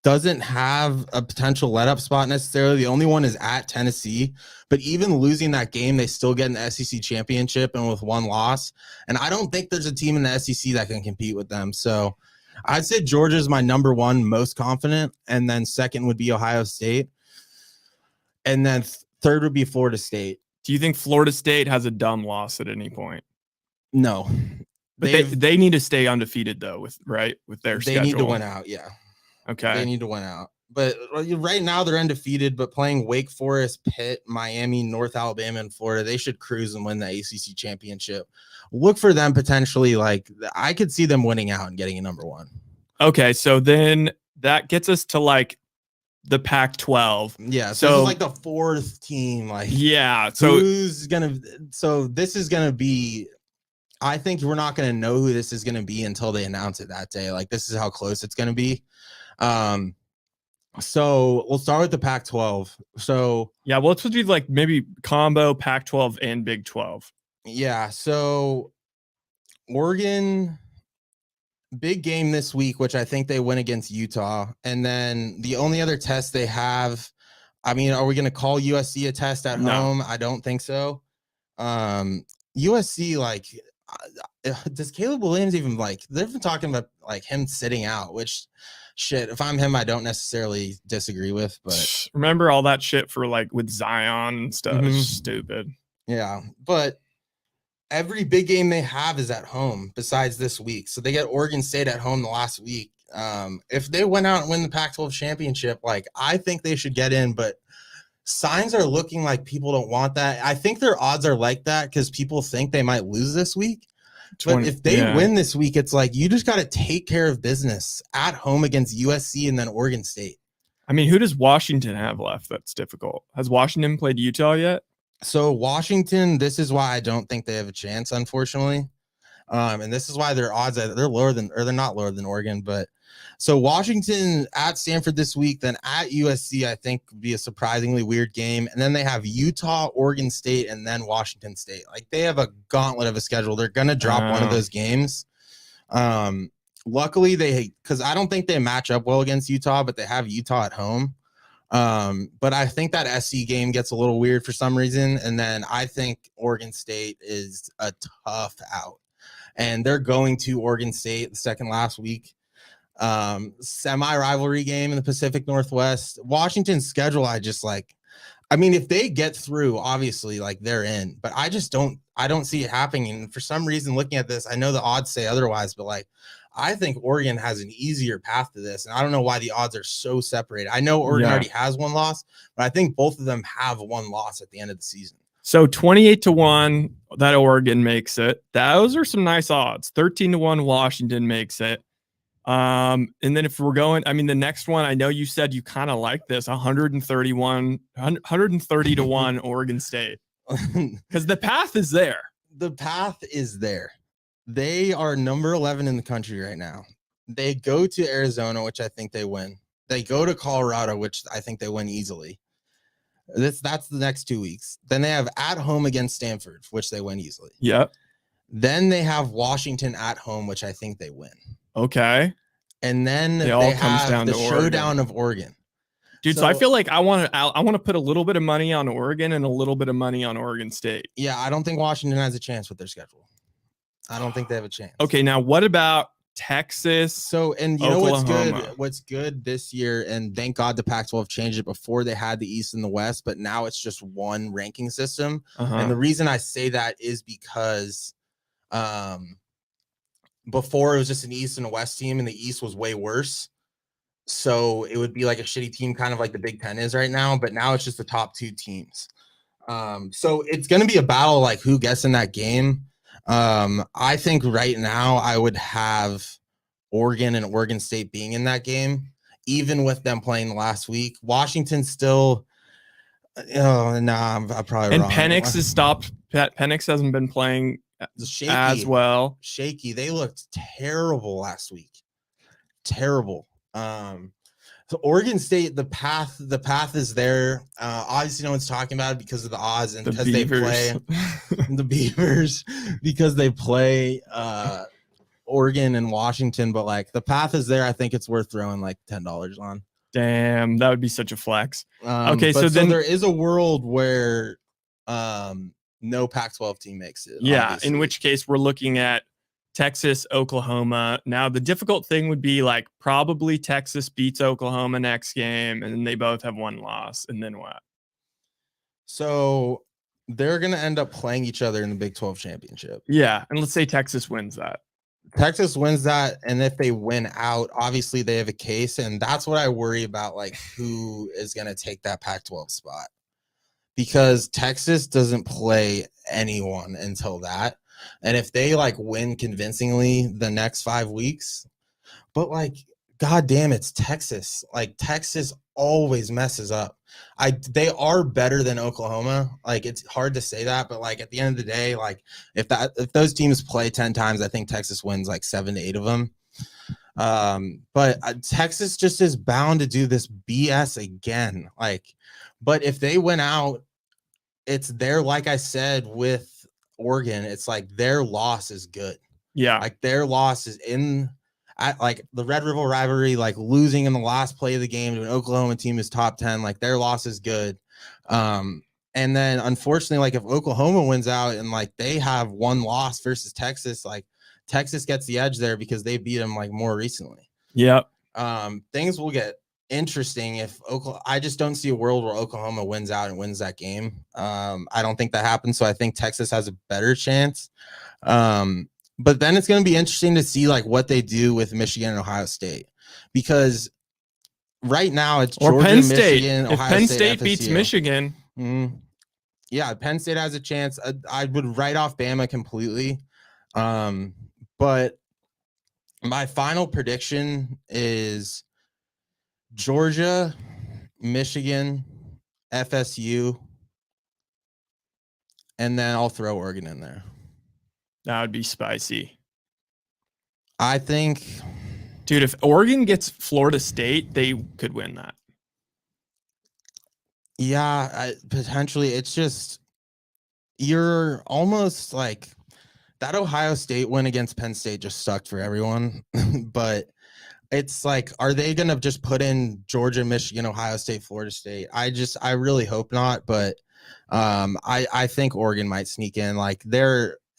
[SPEAKER 2] doesn't have a potential let-up spot necessarily. The only one is at Tennessee. But even losing that game, they still get an SEC championship and with one loss. And I don't think there's a team in the SEC that can compete with them. So I'd say Georgia's my number one most confident. And then second would be Ohio State. And then third would be Florida State.
[SPEAKER 1] Do you think Florida State has a dumb loss at any point?
[SPEAKER 2] No.
[SPEAKER 1] But they need to stay undefeated, though, with their schedule.
[SPEAKER 2] They need to win out, yeah.
[SPEAKER 1] Okay.
[SPEAKER 2] They need to win out. But right now they're undefeated, but playing Wake Forest, Pitt, Miami, North Alabama, and Florida, they should cruise and win the ACC championship. Look for them potentially. Like, I could see them winning out and getting a number one.
[SPEAKER 1] Okay, so then that gets us to like the Pac-12.
[SPEAKER 2] Yeah, so this is like the fourth team. Like,
[SPEAKER 1] yeah. So
[SPEAKER 2] this is gonna be I think we're not going to know who this is going to be until they announce it that day. Like, this is how close it's going to be. So we'll start with the Pac-12. So
[SPEAKER 1] yeah, well, let's do like maybe combo Pac-12 and Big 12.
[SPEAKER 2] Yeah, so Oregon, big game this week, which I think they win against Utah. And then the only other test they have, I mean, are we going to call USC a test at home? I don't think so. USC, like, does Caleb Williams even, like, they've been talking about like him sitting out, which shit, if I'm him, I don't necessarily disagree with, but
[SPEAKER 1] remember all that shit for like with Zion and stuff. Stupid.
[SPEAKER 2] Yeah, but every big game they have is at home besides this week. So they get Oregon State at home the last week. If they went out and win the Pac-12 championship, like, I think they should get in, but signs are looking like people don't want that. I think their odds are like that because people think they might lose this week. But if they win this week, it's like you just got to take care of business at home against USC and then Oregon State.
[SPEAKER 1] I mean, who does Washington have left that's difficult? Has Washington played Utah yet?
[SPEAKER 2] So Washington, this is why I don't think they have a chance, unfortunately. And this is why their odds, they're lower than, or they're not lower than Oregon, but so Washington at Stanford this week, then at USC, I think would be a surprisingly weird game. And then they have Utah, Oregon State, and then Washington State. Like, they have a gauntlet of a schedule. They're going to drop one of those games. Luckily because I don't think they match up well against Utah, but they have Utah at home. But I think that SC game gets a little weird for some reason. And then I think Oregon State is a tough out. And they're going to Oregon State the second last week. Semi-rivalry game in the Pacific Northwest. Washington's schedule, I mean, if they get through, obviously, like, they're in. But I don't see it happening. And for some reason, looking at this, I know the odds say otherwise, but, like, I think Oregon has an easier path to this. And I don't know why the odds are so separated. I know Oregon already has one loss, but I think both of them have one loss at the end of the season.
[SPEAKER 1] So 28-1 that Oregon makes it. Those are some nice odds. 13-1 Washington makes it. And then if we're going, I mean, the next one, I know you said you kind of like this, 130-1 Oregon State. Because the path is there.
[SPEAKER 2] The path is there. They are number 11 in the country right now. They go to Arizona, which I think they win. They go to Colorado, which I think they win easily. That's the next 2 weeks. Then they have at home against Stanford, which they win easily.
[SPEAKER 1] Yep.
[SPEAKER 2] Then they have Washington at home, which I think they win.
[SPEAKER 1] Okay.
[SPEAKER 2] And then
[SPEAKER 1] it all comes down
[SPEAKER 2] to
[SPEAKER 1] the
[SPEAKER 2] showdown of Oregon.
[SPEAKER 1] Dude, so I feel like I want to put a little bit of money on Oregon and a little bit of money on Oregon State.
[SPEAKER 2] Yeah, I don't think Washington has a chance with their schedule. I don't think they have a chance.
[SPEAKER 1] Okay, now what about Texas?
[SPEAKER 2] So, and you
[SPEAKER 1] Oklahoma.
[SPEAKER 2] know what's good this year, and thank God the Pac-12 changed it. Before they had the East and the West, but now it's just one ranking system. And the reason I say that is because before it was just an East and a West team, and the East was way worse. So it would be like a shitty team, kind of like the Big Ten is right now, but now it's just the top two teams. So it's going to be a battle, like who gets in that game. I think right now I would have Oregon and Oregon State being in that game, even with them playing last week. Washington still, I'm probably wrong.
[SPEAKER 1] And Penix has stopped. Penix hasn't been playing as well.
[SPEAKER 2] Shaky. They looked terrible last week. Terrible. So Oregon State, the path is there. Obviously, no one's talking about it because of the odds and because they play the Beavers, because they play Oregon and Washington. But like the path is there. I think it's worth throwing like $10 on.
[SPEAKER 1] Damn, that would be such a flex.
[SPEAKER 2] Okay, so then there is a world where no Pac-12 team makes it.
[SPEAKER 1] Yeah,
[SPEAKER 2] obviously.
[SPEAKER 1] In which case we're looking at Texas, Oklahoma. Now, the difficult thing would be like probably Texas beats Oklahoma next game, and then they both have one loss. And then what?
[SPEAKER 2] So they're going to end up playing each other in the Big 12 championship.
[SPEAKER 1] Yeah. And let's say Texas wins that.
[SPEAKER 2] Texas wins that. And if they win out, obviously they have a case. And that's what I worry about, like who is going to take that Pac-12 spot. Because Texas doesn't play anyone until that. And if they like win convincingly the next 5 weeks, but like God damn, it's Texas. Like Texas always messes up. They are better than Oklahoma. Like it's hard to say that, but like at the end of the day, like if those teams play 10 times, I think Texas wins like 7 to 8 of them. But Texas just is bound to do this BS again. Like, but if they win out, it's their, like I said with Oregon, it's like their loss is good.
[SPEAKER 1] Yeah.
[SPEAKER 2] Like their loss is in at like the Red River rivalry, like losing in the last play of the game to an Oklahoma team is top 10. Like their loss is good. And then unfortunately, like if Oklahoma wins out and like they have one loss versus Texas, like Texas gets the edge there because they beat them like more recently.
[SPEAKER 1] Yep.
[SPEAKER 2] Things will get interesting if Oklahoma. I just don't see a world where Oklahoma wins out and wins that game. I don't think that happens. So I think Texas has a better chance. But then it's going to be interesting to see like what they do with Michigan and Ohio State, because right now it's
[SPEAKER 1] or
[SPEAKER 2] Georgia,
[SPEAKER 1] Penn State.
[SPEAKER 2] Michigan,
[SPEAKER 1] If
[SPEAKER 2] Ohio
[SPEAKER 1] Penn
[SPEAKER 2] State,
[SPEAKER 1] State
[SPEAKER 2] FSU.
[SPEAKER 1] beats Michigan,
[SPEAKER 2] yeah, Penn State has a chance. I would write off Bama completely. But my final prediction is Georgia, Michigan, FSU, and then I'll throw Oregon in there.
[SPEAKER 1] that would be spicy.
[SPEAKER 2] I think,
[SPEAKER 1] dude, if Oregon gets Florida State, they could win that.
[SPEAKER 2] Yeah, potentially. It's just you're almost like that Ohio State win against Penn State just sucked for everyone. But it's like, are they going to just put in Georgia, Michigan, Ohio State, Florida State? I really hope not. But I think Oregon might sneak in like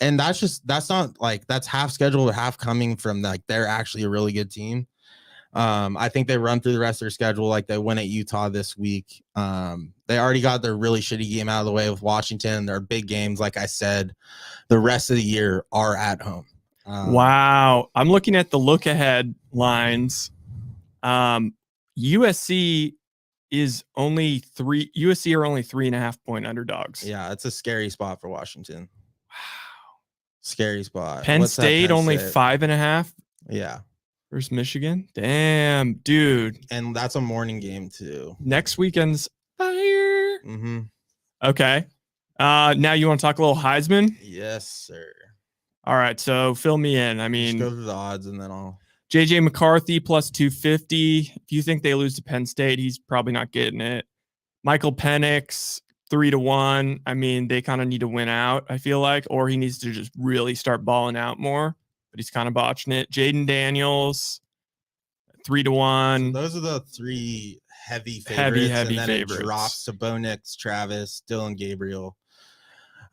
[SPEAKER 2] and that's not like that's half scheduled, half coming from like they're actually a really good team. I think they run through the rest of their schedule. Like they win at Utah this week. They already got their really shitty game out of the way with Washington. Their big games, like I said, the rest of the year are at home.
[SPEAKER 1] Wow. I'm looking at the look ahead lines. USC is only USC are only 3.5 point underdogs.
[SPEAKER 2] Yeah, it's a scary spot for Washington. Wow. Scary spot.
[SPEAKER 1] Penn State only 5.5.
[SPEAKER 2] Yeah.
[SPEAKER 1] Versus Michigan. Damn, dude.
[SPEAKER 2] And that's a morning game too.
[SPEAKER 1] Next weekend's fire. Okay. Now you want to talk a little Heisman?
[SPEAKER 2] Yes, sir.
[SPEAKER 1] All right, so fill me in. I mean,
[SPEAKER 2] just go through the odds and then I'll.
[SPEAKER 1] JJ McCarthy plus 250. If you think they lose to Penn State, he's probably not getting it. Michael Penix 3-1. I mean, they kind of need to win out, I feel like, or he needs to just really start balling out more. But he's kind of botching it. Jaden Daniels 3-1.
[SPEAKER 2] So those are the three heavy favorites.
[SPEAKER 1] Heavy
[SPEAKER 2] and then
[SPEAKER 1] favorites.
[SPEAKER 2] It drops to Bo Nix, Travis, Dylan Gabriel.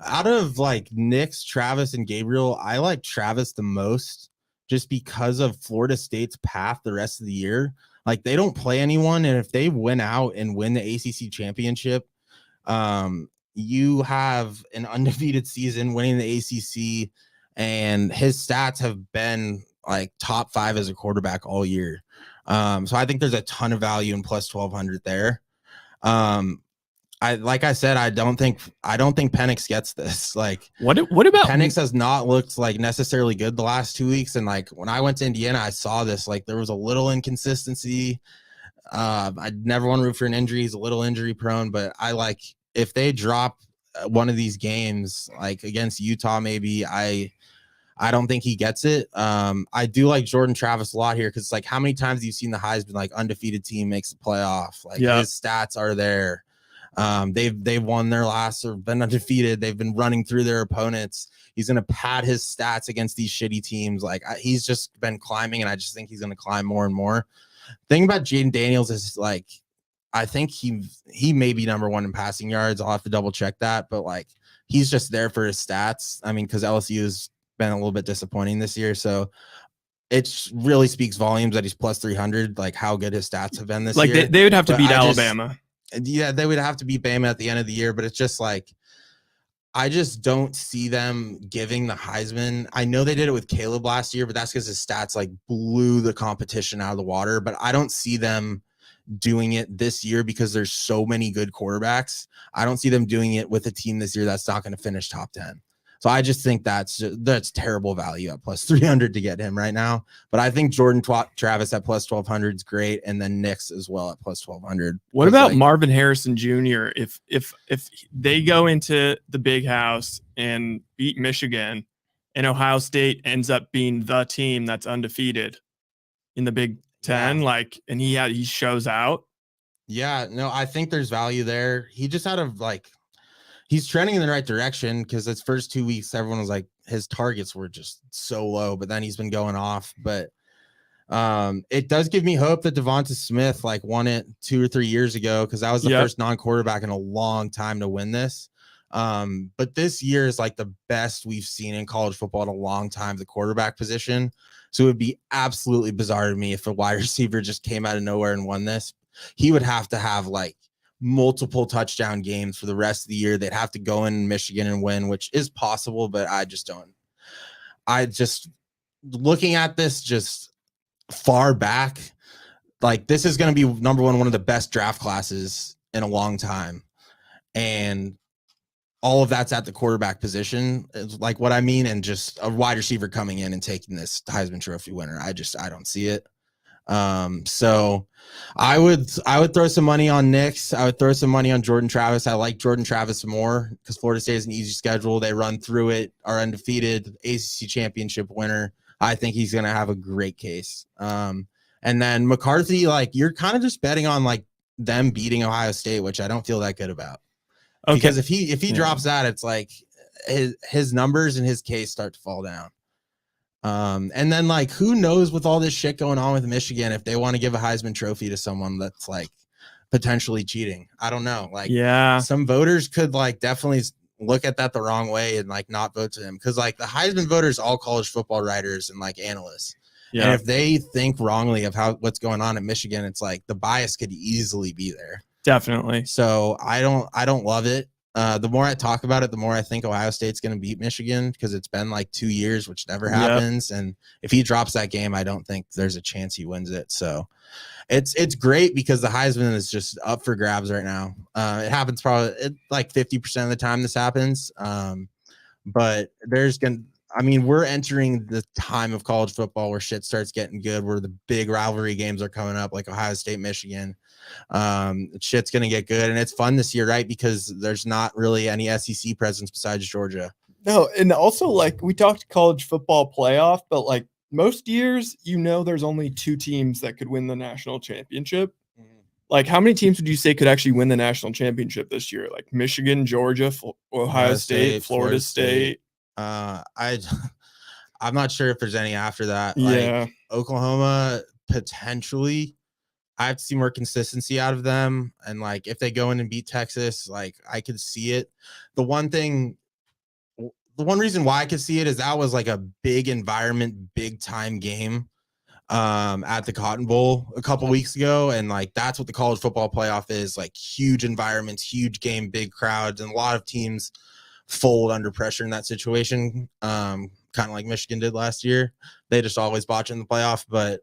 [SPEAKER 2] Out of like Nix, Travis, and Gabriel, I like Travis the most just because of Florida State's path the rest of the year. Like they don't play anyone, and if they win out and win the ACC championship, you have an undefeated season winning the ACC, and his stats have been like top 5 as a quarterback all year. So I think there's a ton of value in plus 1,200 there. Like I said, I don't think Penix gets this. Like
[SPEAKER 1] what about
[SPEAKER 2] Penix has not looked like necessarily good the last 2 weeks. And like when I went to Indiana, I saw this, like there was a little inconsistency. I'd never want to root for an injury. He's a little injury prone, but I like if they drop one of these games, like against Utah, maybe I don't think he gets it. I do like Jordan Travis a lot here because like how many times have you seen the Heisman like undefeated team makes the playoff? Like his stats are there. They've won their last or been undefeated. They've been running through their opponents. He's gonna pad his stats against these shitty teams. Like he's just been climbing, and I just think he's gonna climb more and more. Thing about Jaden Daniels is like I think he may be number 1 in passing yards. I'll have to double check that, but like he's just there for his stats. I mean, because LSU has been a little bit disappointing this year, so it really speaks volumes that he's plus 300. Like how good his stats have been this year.
[SPEAKER 1] Like they would have to beat Alabama.
[SPEAKER 2] Yeah, they would have to beat Bama at the end of the year, but it's just like I just don't see them giving the Heisman. I know they did it with Caleb last year, but that's because his stats like blew the competition out of the water. But I don't see them doing it this year because there's so many good quarterbacks. I don't see them doing it with a team this year that's not going to finish top 10. So I just think that's terrible value at plus 300 to get him right now. But I think Jordan Travis at plus 1200 is great, and then Knicks as well at plus 1200.
[SPEAKER 1] What about Marvin Harrison Jr.? If they go into the Big House and beat Michigan, and Ohio State ends up being the team that's undefeated in the Big Ten, and he shows out.
[SPEAKER 2] Yeah, no, I think there's value there. He just he's trending in the right direction, because his first 2 weeks, everyone was like, his targets were just so low, but then he's been going off. But it does give me hope that Devonta Smith won it 2 or 3 years ago, because that was the first non-quarterback in a long time to win this. But this year is the best we've seen in college football in a long time, the quarterback position. So it would be absolutely bizarre to me if a wide receiver just came out of nowhere and won this. He would have to have multiple touchdown games for the rest of the year. They'd have to go in Michigan and win, which is possible, but I just looking at this just far back, this is going to be number one of the best draft classes in a long time. And all of that's at the quarterback position, is what I mean. And just a wide receiver coming in and taking this Heisman Trophy winner, I don't see it. So I would throw some money on Knicks. I would throw some money on Jordan Travis. I like Jordan Travis more because Florida State has an easy schedule. They run through it, are undefeated, ACC championship winner. I think he's going to have a great case. And then McCarthy, you're kind of just betting on them beating Ohio State, which I don't feel that good about. Okay. Because if he drops that, it's his numbers and his case start to fall down. And then who knows with all this shit going on with Michigan, if they want to give a Heisman Trophy to someone that's potentially cheating. I don't know. Some voters could definitely look at that the wrong way and not vote to him, because the Heisman voters, all college football writers and analysts. Yeah. And if they think wrongly of what's going on at Michigan, it's the bias could easily be there.
[SPEAKER 1] Definitely.
[SPEAKER 2] So I don't love it. The more I talk about it, the more I think Ohio State's going to beat Michigan, because it's been 2 years, which never happens. Yep. And if he drops that game, I don't think there's a chance he wins it. So it's great, because the Heisman is just up for grabs right now. It happens probably 50% of the time this happens. But we're entering the time of college football where shit starts getting good, where the big rivalry games are coming up, like Ohio State, Michigan. Shit's gonna get good, and it's fun this year, right? Because there's not really any SEC presence besides Georgia.
[SPEAKER 1] No, and also we talked college football playoff, but most years, there's only 2 teams that could win the national championship. Mm-hmm. How many teams would you say could actually win the national championship this year? Michigan, Georgia, Ohio State, Florida State.
[SPEAKER 2] I'm not sure if there's any after that.
[SPEAKER 1] Yeah.
[SPEAKER 2] Oklahoma, potentially. I have to see more consistency out of them. And if they go in and beat Texas, I could see it. The one reason why I could see it is that was a big environment, big time game at the Cotton Bowl a couple weeks ago. And that's what the college football playoff is, huge environments, huge game, big crowds, and a lot of teams fold under pressure in that situation. Kind of like Michigan did last year. They just always botch in the playoff, but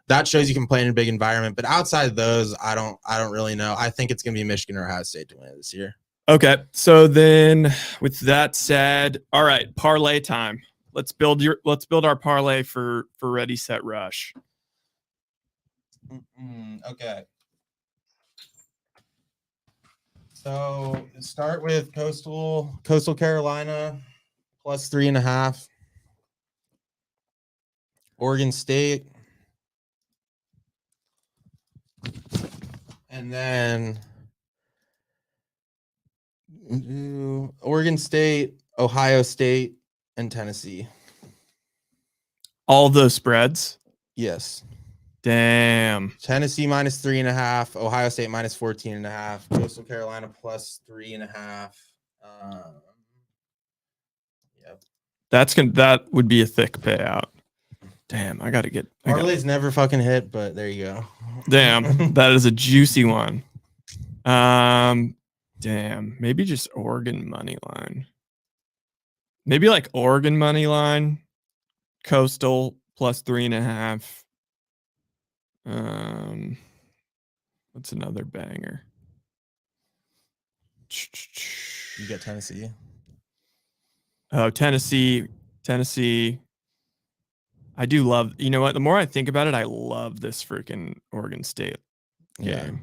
[SPEAKER 2] that shows you can play in a big environment. But outside of those, I don't really know. I think it's going to be Michigan or Ohio State to win it this year.
[SPEAKER 1] Okay. So then with that said, all right, parlay time. Let's build our parlay for Ready, Set, Rush.
[SPEAKER 2] Okay. So start with Coastal Carolina plus 3.5. Oregon State. And then Oregon State, Ohio State, and Tennessee.
[SPEAKER 1] All those spreads?
[SPEAKER 2] Yes.
[SPEAKER 1] Damn.
[SPEAKER 2] Tennessee minus 3.5, Ohio State minus 14.5, Coastal Carolina plus 3.5. Yep.
[SPEAKER 1] That would be a thick payout. Damn, I gotta get
[SPEAKER 2] Parlay's never fucking hit, but there you go.
[SPEAKER 1] Damn, that is a juicy one. Damn, maybe just Oregon money line. Maybe Oregon money line, Coastal plus 3.5. What's another banger?
[SPEAKER 2] You get Tennessee.
[SPEAKER 1] Oh, Tennessee. I do love, you know what? The more I think about it, I love this freaking Oregon State game.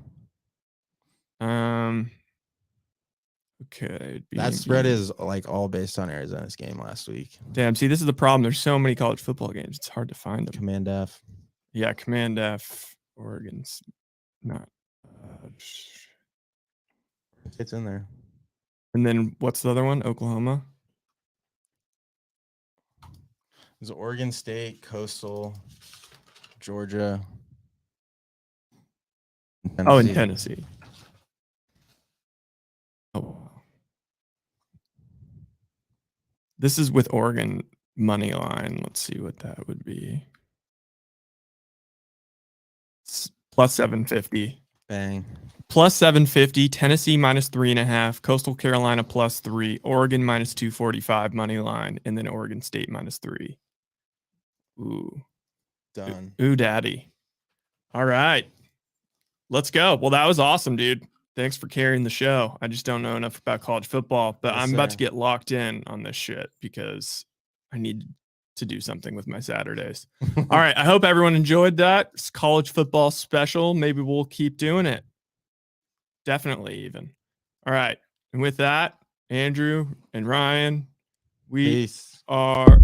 [SPEAKER 1] Okay.
[SPEAKER 3] That spread is like all based on Arizona's game last week.
[SPEAKER 1] Damn. See, this is the problem. There's so many college football games. It's hard to find them.
[SPEAKER 3] Command F.
[SPEAKER 1] Yeah, Command F. Oregon's not.
[SPEAKER 3] It's in there.
[SPEAKER 1] And then what's the other one? Oklahoma.
[SPEAKER 3] There's Oregon State, Coastal, Georgia.
[SPEAKER 1] Oh, in Tennessee. Oh. This is with Oregon money line. Let's see what that would be. It's plus 750.
[SPEAKER 3] Bang.
[SPEAKER 1] Plus 750. Tennessee minus 3.5. Coastal Carolina plus 3. Oregon minus 245 money line. And then Oregon State minus 3. Ooh.
[SPEAKER 3] Done.
[SPEAKER 1] Ooh, daddy. All right. Let's go. Well, that was awesome, dude. Thanks for carrying the show. I just don't know enough about college football, but I'm about to get locked in on this shit because I need to do something with my Saturdays. All right. I hope everyone enjoyed that. It's college football special. Maybe we'll keep doing it. Definitely even. All right. And with that, Andrew and Ryan, we
[SPEAKER 3] Peace.
[SPEAKER 1] are